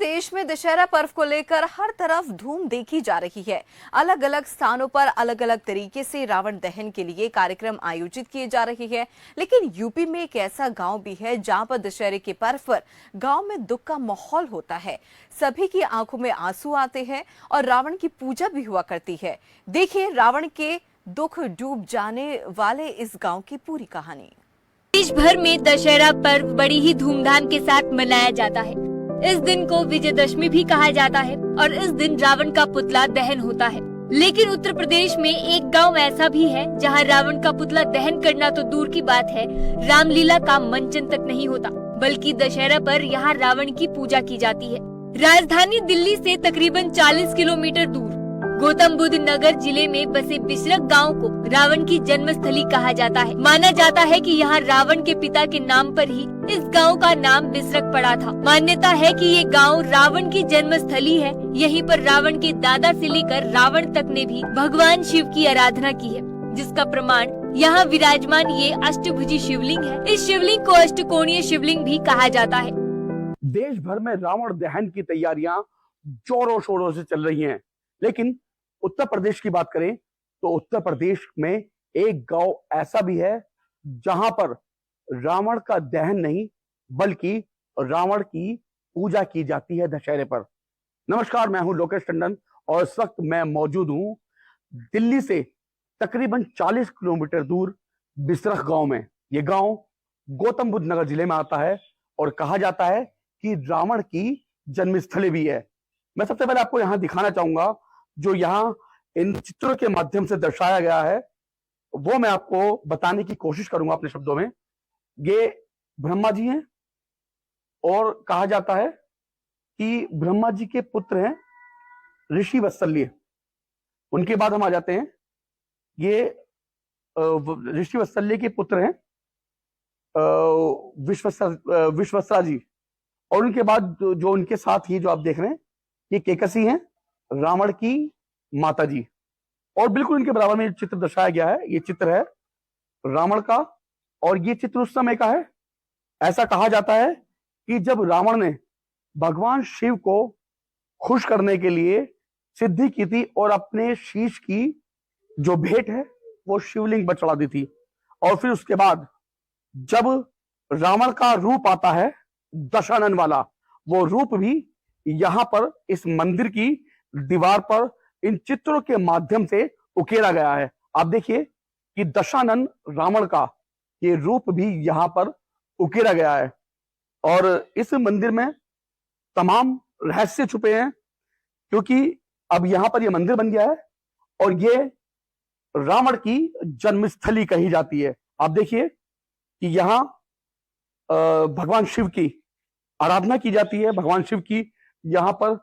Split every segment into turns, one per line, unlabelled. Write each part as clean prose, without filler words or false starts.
प्रदेश में दशहरा पर्व को लेकर हर तरफ धूम देखी जा रही है। अलग अलग स्थानों पर अलग अलग तरीके से रावण दहन के लिए कार्यक्रम आयोजित किए जा रहे हैं। लेकिन यूपी में एक ऐसा गांव भी है जहां पर दशहरे के पर्व पर गांव में दुख का माहौल होता है। सभी की आंखों में आंसू आते हैं और रावण की पूजा भी हुआ करती है। देखिए रावण के दुख डूब जाने वाले इस गाँव की पूरी कहानी।
देश भर में दशहरा पर्व बड़ी ही धूमधाम के साथ मनाया जाता है। इस दिन को विजयदशमी भी कहा जाता है और इस दिन रावण का पुतला दहन होता है। लेकिन उत्तर प्रदेश में एक गांव ऐसा भी है जहां रावण का पुतला दहन करना तो दूर की बात है, रामलीला का मंचन तक नहीं होता, बल्कि दशहरा पर यहां रावण की पूजा की जाती है। राजधानी दिल्ली से तकरीबन 40 किलोमीटर दूर गौतम बुद्ध नगर जिले में बसे बिसरक गांव को रावण की जन्मस्थली कहा जाता है। माना जाता है कि यहाँ रावण के पिता के नाम पर ही इस गांव का नाम बिसरक पड़ा था। मान्यता है कि ये गांव रावण की जन्मस्थली है। यहीं पर रावण के दादा से लेकर रावण तक ने भी भगवान शिव की आराधना की है, जिसका प्रमाण यहाँ विराजमान ये अष्टभुजी शिवलिंग है। इस शिवलिंग को अष्टकोणीय शिवलिंग भी कहा जाता है।
देश भर में रावण दहन की तैयारियां जोरों शोरों से चल रही हैं, लेकिन उत्तर प्रदेश की बात करें तो उत्तर प्रदेश में एक गांव ऐसा भी है जहां पर रावण का दहन नहीं बल्कि रावण की पूजा की जाती है दशहरे पर। नमस्कार, मैं हूं लोकेश टंडन और इस वक्त मैं मौजूद हूं दिल्ली से तकरीबन 40 किलोमीटर दूर बिसरख गांव में। यह गांव गौतम बुद्ध नगर जिले में आता है और कहा जाता है कि रावण की जन्मस्थली भी है। मैं सबसे पहले आपको यहां दिखाना चाहूंगा, जो यहाँ इन चित्रों के माध्यम से दर्शाया गया है वो मैं आपको बताने की कोशिश करूंगा अपने शब्दों में। ये ब्रह्मा जी हैं और कहा जाता है कि ब्रह्मा जी के पुत्र हैं ऋषि वत्सल्य। उनके बाद हम आ जाते हैं, ये ऋषि वत्सल्य के पुत्र हैं विश्वस्रा जी, और उनके बाद जो उनके साथ ही जो आप देख रहे हैं ये केकसी हैं, रावण की माता जी। और बिल्कुल इनके बराबर में चित्र दर्शाया गया है, ये चित्र है रावण का और ये चित्र उस समय का है। ऐसा कहा जाता है कि जब रावण ने भगवान शिव को खुश करने के लिए सिद्धि की थी और अपने शीश की जो भेंट है वो शिवलिंग पर चढ़ा दी थी, और फिर उसके बाद जब रावण का रूप आता है दशानन वाला, वो रूप भी यहां पर इस मंदिर की दीवार पर इन चित्रों के माध्यम से उकेरा गया है। आप देखिए कि दशानन रावण का ये रूप भी यहां पर उकेरा गया है और इस मंदिर में तमाम रहस्य छुपे हैं, क्योंकि अब यहां पर ये मंदिर बन गया है और ये रावण की जन्मस्थली कही जाती है। आप देखिए कि यहां भगवान शिव की आराधना की जाती है, भगवान शिव की यहां पर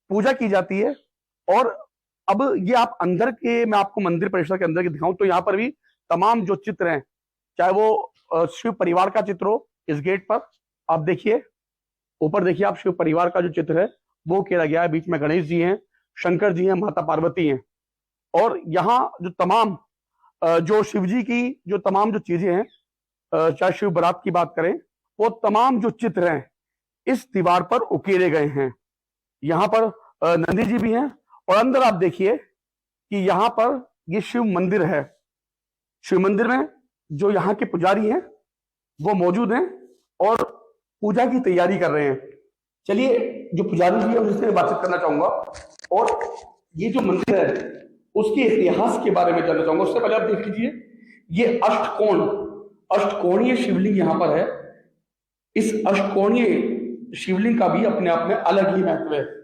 पूजा की जाती है। और अब ये आप अंदर के, मैं आपको मंदिर परिसर के अंदर के दिखाऊं तो यहाँ पर भी तमाम जो चित्र हैं, चाहे वो शिव परिवार का चित्र हो, इस गेट पर आप देखिए, ऊपर देखिए आप, शिव परिवार का जो चित्र है वो किया गया है। बीच में गणेश जी हैं, शंकर जी हैं, माता पार्वती हैं, और यहाँ जो तमाम जो शिव जी की जो तमाम जो चीजें हैं, चाहे शिव बारात की बात करें, वो तमाम जो चित्र हैं इस दीवार पर उकेरे गए हैं। यहाँ पर नंदी जी भी हैं और अंदर आप देखिए कि यहाँ पर ये शिव मंदिर है। शिव मंदिर में जो यहाँ के पुजारी हैं वो मौजूद हैं और पूजा की तैयारी कर रहे हैं। चलिए जो पुजारी जी है उनसे मैं बातचीत करना चाहूंगा और ये जो मंदिर है उसके इतिहास के बारे में जानना चाहूंगा। उससे पहले आप देख लीजिए, ये अष्टकोणीय शिवलिंग यहाँ पर है। इस अष्टकोणीय शिवलिंग का भी अपने आप में अलग ही महत्व है।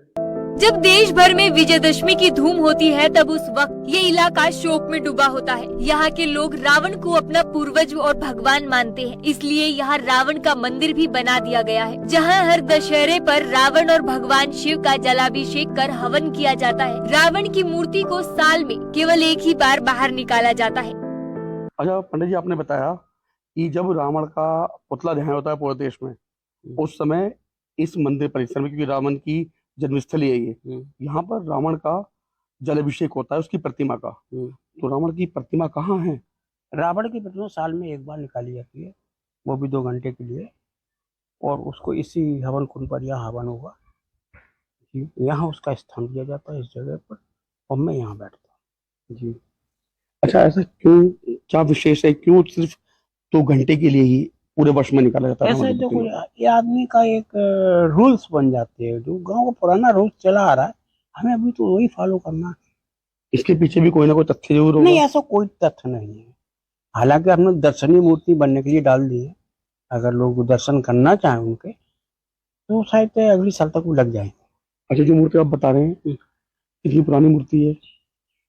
जब देश भर में विजयदशमी की धूम होती है तब उस वक्त ये इलाका शोक में डूबा होता है। यहाँ के लोग रावण को अपना पूर्वज और भगवान मानते हैं, इसलिए यहाँ रावण का मंदिर भी बना दिया गया है, जहाँ हर दशहरे पर रावण और भगवान शिव का जलाभिषेक कर हवन किया जाता है। रावण की मूर्ति को साल में केवल एक ही बार बाहर निकाला जाता है।
अच्छा पंडित जी, आपने बताया कि जब रावण का पुतला दहन होता है पूरे देश में, उस समय इस मंदिर परिसर में, क्योंकि रावण की जन्मस्थली है ये, यहाँ पर रावण का जल अभिषेक होता है, उसकी प्रतिमा का। तो रावण की प्रतिमा कहाँ है?
रावण की प्रतिमा साल में एक बार निकाली जाती है, वो भी 2 घंटे के लिए, और उसको इसी हवन कुंड पर यहाँ हवन होगा यहाँ उसका स्थान दिया जाता है इस जगह पर, और मैं यहाँ बैठता हूँ।
जी। अच्छा, ऐसा क्यों, क्या विशेष है, क्यों सिर्फ 2 घंटे के लिए ही पूरे वर्ष में निकाला जाता है
ऐसा
रावण की
देखो,
प्रतिमा?
ये आदमी का एक रूल्स बन जाते हैं, जो गांव का पुराना रूल्स चला आ रहा है, हमें अभी तो वही फॉलो करना है।
इसके पीछे भी कोई ना कोई तथ्य जरूर होगा।
नहीं, ऐसा कोई तथ्य नहीं है। हालांकि हमने दर्शनीय मूर्ति बनने के लिए डाल दी है, अगर लोग दर्शन करना चाहें उनके, तो शायद अगली साल तक वो लग जाएंगे।
अच्छा, जो मूर्ति आप बता रहे हैं कितनी पुरानी मूर्ति है?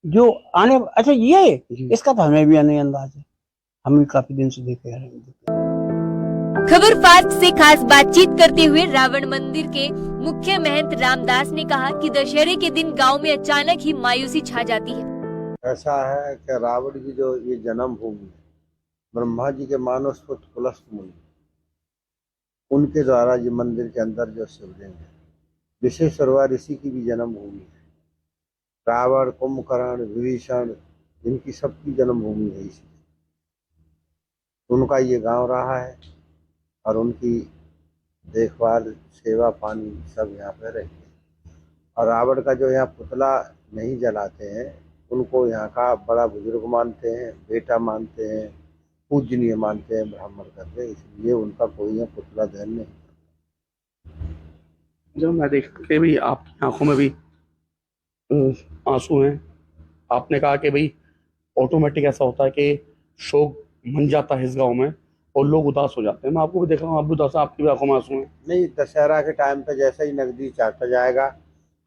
जो आने, अच्छा ये,
जी।
इसका तो हमें भी नहीं अंदाज है, हम भी काफी दिन से देखे आ रहे हैं।
खबर फास्ट से खास बातचीत करते हुए रावण मंदिर के मुख्य महंत रामदास ने कहा कि दशहरे के दिन गांव में अचानक ही मायूसी छा जाती है।
ऐसा है कि रावण की जो ये जन्म भूमि है, ब्रह्मा जी के मानस पुत्र पुलस्त मुनि, उनके द्वारा ये मंदिर के अंदर जो शिवलिंग है, विश्वेश्वरवा ऋषि की भी जन्म भूमि है। रावण, कुंभकर्ण, विभीषण, इनकी सबकी जन्म भूमि है इसी। उनका ये गांव रहा है और उनकी देखभाल, सेवा, पानी सब यहाँ पे रही है। और रावण का जो यहाँ पुतला नहीं जलाते हैं, उनको यहाँ का बड़ा बुजुर्ग मानते हैं, बेटा मानते हैं, पूजनीय मानते हैं ब्राह्मण करते, इसलिए उनका कोई यहाँ पुतला दहन नहीं।
जब मैं देख के भी आपकी आंखों में भी आंसू हैं। आपने कहा कि भाई ऑटोमेटिक ऐसा होता है कि शोक मन जाता है इस गांव में और लोग उदास हो जाते हैं। मैं आपको भी देख रहा हूँ, आप भी उदास हैं, आपकी भी आंखों में आंसू हैं।
नहीं, दशहरा के टाइम पे जैसे ही नकदी चाहता जाएगा,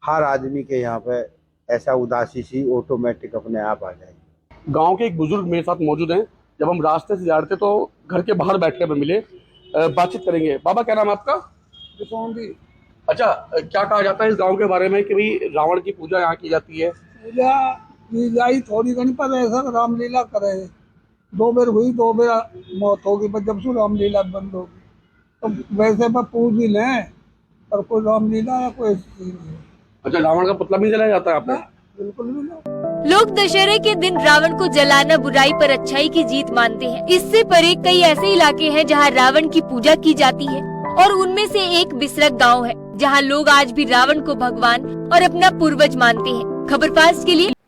हर आदमी के यहाँ पे ऐसा उदासी सी ऑटोमेटिक अपने आप आ जाएगी।
गांव के एक बुजुर्ग मेरे साथ मौजूद हैं। जब हम रास्ते से जा रहे थे तो घर के बाहर बैठ के हमें मिले। बातचीत करेंगे। बाबा, क्या नाम है आपका? अच्छा, क्या कहा जाता है इस गांव के बारे में कि भाई रावण की पूजा यहाँ की जाती है?
पूजा की जाई थोड़ी घनी, पर ऐसा रामलीला करे। 2 बार हुई, 2 बार मौत होगी, पर जब से रामलीला बंद होगी तो वैसे पर पूज ही लें, पर कोई रामलीला या कोई चीज नहीं।
अच्छा, रावण का पुतला भी जलाया जाता है आपने?
बिल्कुल भी नहीं।
लोग दशहरे के दिन रावण को जलाना बुराई पर अच्छाई की जीत मानते हैं। इससे परे कई ऐसे इलाके हैं जहां रावण की पूजा की जाती है, और उनमें से एक बिसरक गांव है जहां लोग आज भी रावण को भगवान और अपना पूर्वज मानते हैं। खबर फास्ट के लिए